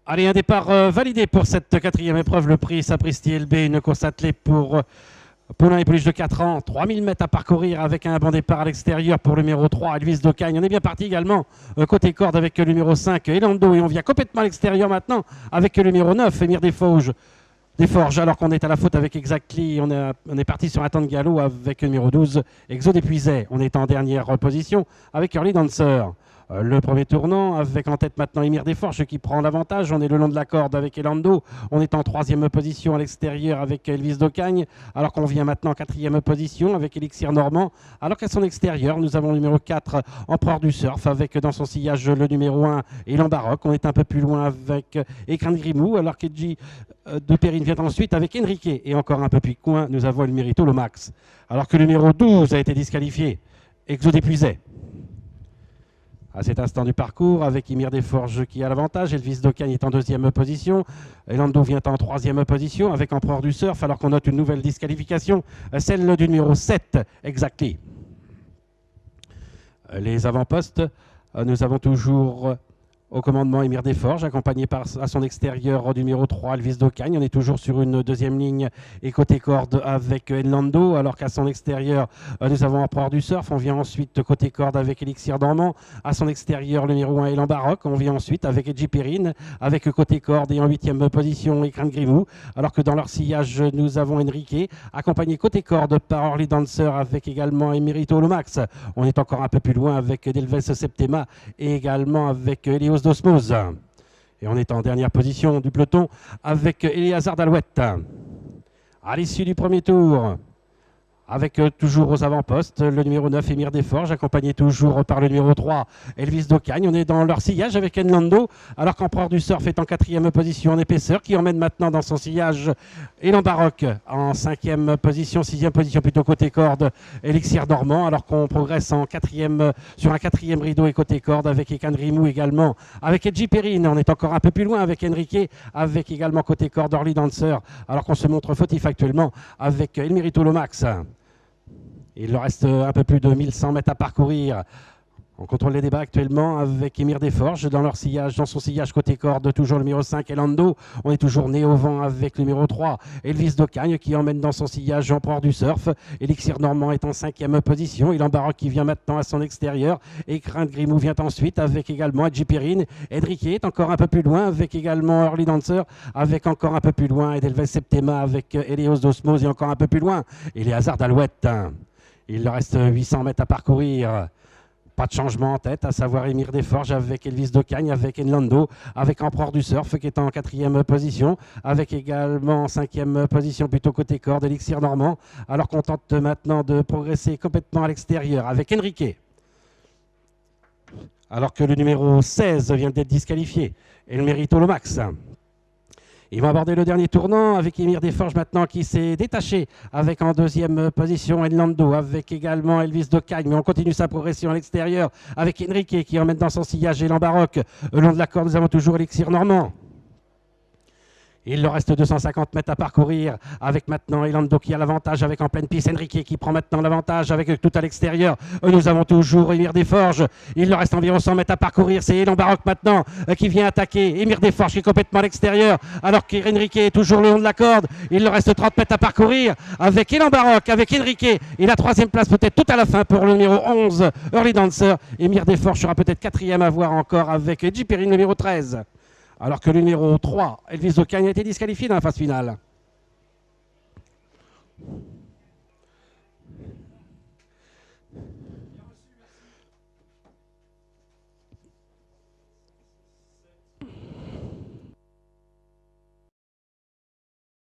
Allez, un départ validé pour cette quatrième épreuve, le prix Sapristi LB, une course attelée pour Poulain et Pouliche de 4 ans, 3000 mètres à parcourir avec un bon départ à l'extérieur pour le numéro 3, Elvis Docagne. On est bien parti également côté corde avec le numéro 5, Elando, et on vient complètement à l'extérieur maintenant avec le numéro 9, Émir Desforges, alors qu'on est à la faute avec Exactly. On est parti sur un temps de galop avec le numéro 12, Exo d'Épuisé. On est en dernière position avec Early Dancer. Le premier tournant avec en tête maintenant Émir Desforges qui prend l'avantage. On est le long de la corde avec Elando. On est en troisième position à l'extérieur avec Elvis Docagne. Alors qu'on vient maintenant en quatrième position avec Elixir Normand. Alors qu'à son extérieur, nous avons le numéro 4, Empereur du Surf, avec dans son sillage le numéro 1, Élan Baroque. On est un peu plus loin avec Écrin de Grimou. Alors qu'Edgy de Périne vient ensuite avec Enrique. Et encore un peu plus loin, nous avons le Mérito Lomax. Alors que le numéro 12 a été disqualifié, Exo d'Épuisé. À cet instant du parcours, avec Émir Desforges qui a l'avantage, Elvis Docagne est en deuxième position, Elando vient en troisième position avec Empereur du Surf, alors qu'on note une nouvelle disqualification, celle du numéro 7, Exactly. Les avant-postes, nous avons toujours au commandement Émir Desforges, accompagné à son extérieur du numéro 3, Elvis Docagne. On est toujours sur une deuxième ligne et côté corde avec Elando, alors qu'à son extérieur, nous avons Empereur du Surf. On vient ensuite côté corde avec Elixir Normand. À son extérieur, le numéro 1, Élan Baroque. On vient ensuite avec Edgy Périne, avec côté corde et en huitième position, Écrin de Grimou. Alors que dans leur sillage, nous avons Enrique, accompagné côté corde par Early Dancer avec également Emerito Lomax. On est encore un peu plus loin avec Delves Septema et également avec Elios d'Osmose. Et on est en dernière position du peloton avec Eléazar d'Alouette. À l'issue du premier tour, avec toujours aux avant-postes, le numéro 9, Émir Desforges, accompagné toujours par le numéro 3, Elvis Docagne. On est dans leur sillage avec Enlando, alors qu'Empereur du Surf est en quatrième position en épaisseur, qui emmène maintenant dans son sillage Élan Baroque en cinquième position, sixième position plutôt côté corde, Elixir Normand, alors qu'on progresse en sur un quatrième rideau et côté corde avec Ekan Rimou également, avec Edgy Périne. On est encore un peu plus loin avec Enrique, avec également côté corde Early Dancer, alors qu'on se montre fautif actuellement avec El Mérito Lomax. Il leur reste un peu plus de 1100 mètres à parcourir. On contrôle les débats actuellement avec Émir Desforges dans son sillage côté corde, toujours le numéro 5, Elando. On est toujours né au vent avec le numéro 3, Elvis Docagne qui emmène dans son sillage Empereur du Surf. Elixir Normand est en cinquième position. Élan Baroque qui vient maintenant à son extérieur. Écrin de Grimou vient ensuite avec également Edgy Périne. Enrique est encore un peu plus loin avec également Early Dancer, avec encore un peu plus loin Edelves Septema avec Elios d'Osmose et encore un peu plus loin Eléazar d'Alouette. Il leur reste 800 mètres à parcourir. Pas de changement en tête, à savoir Émir Desforges avec Elvis Docagne, avec Enlando, avec Empereur du Surf qui est en quatrième position, avec également en cinquième position plutôt côté corde, Elixir Normand, alors qu'on tente maintenant de progresser complètement à l'extérieur avec Enrique. Alors que le numéro 16 vient d'être disqualifié, El Mérito Lomax. Ils vont aborder le dernier tournant avec Émir Desforges maintenant qui s'est détaché avec en deuxième position Enlando, avec également Elvis Docagne, mais on continue sa progression à l'extérieur avec Enrique qui emmène dans son sillage Élan Baroque. Le long de la corde, nous avons toujours Elixir Normand. Il leur reste 250 mètres à parcourir avec maintenant Elando qui a l'avantage avec en pleine piste. Enrique qui prend maintenant l'avantage avec tout à l'extérieur. Nous avons toujours Émir Desforges. Il leur reste environ 100 mètres à parcourir. C'est Élan Baroque maintenant qui vient attaquer. Émir Desforges qui est complètement à l'extérieur alors qu'Enrique est toujours le long de la corde. Il leur reste 30 mètres à parcourir avec Élan Baroque, avec Enrique. Et la troisième place peut-être tout à la fin pour le numéro 11, Early Dancer. Émir Desforges sera peut-être quatrième à voir encore avec Edgy Périne, numéro 13. Alors que le numéro 3, Elvis Docagne, a été disqualifié dans la phase finale.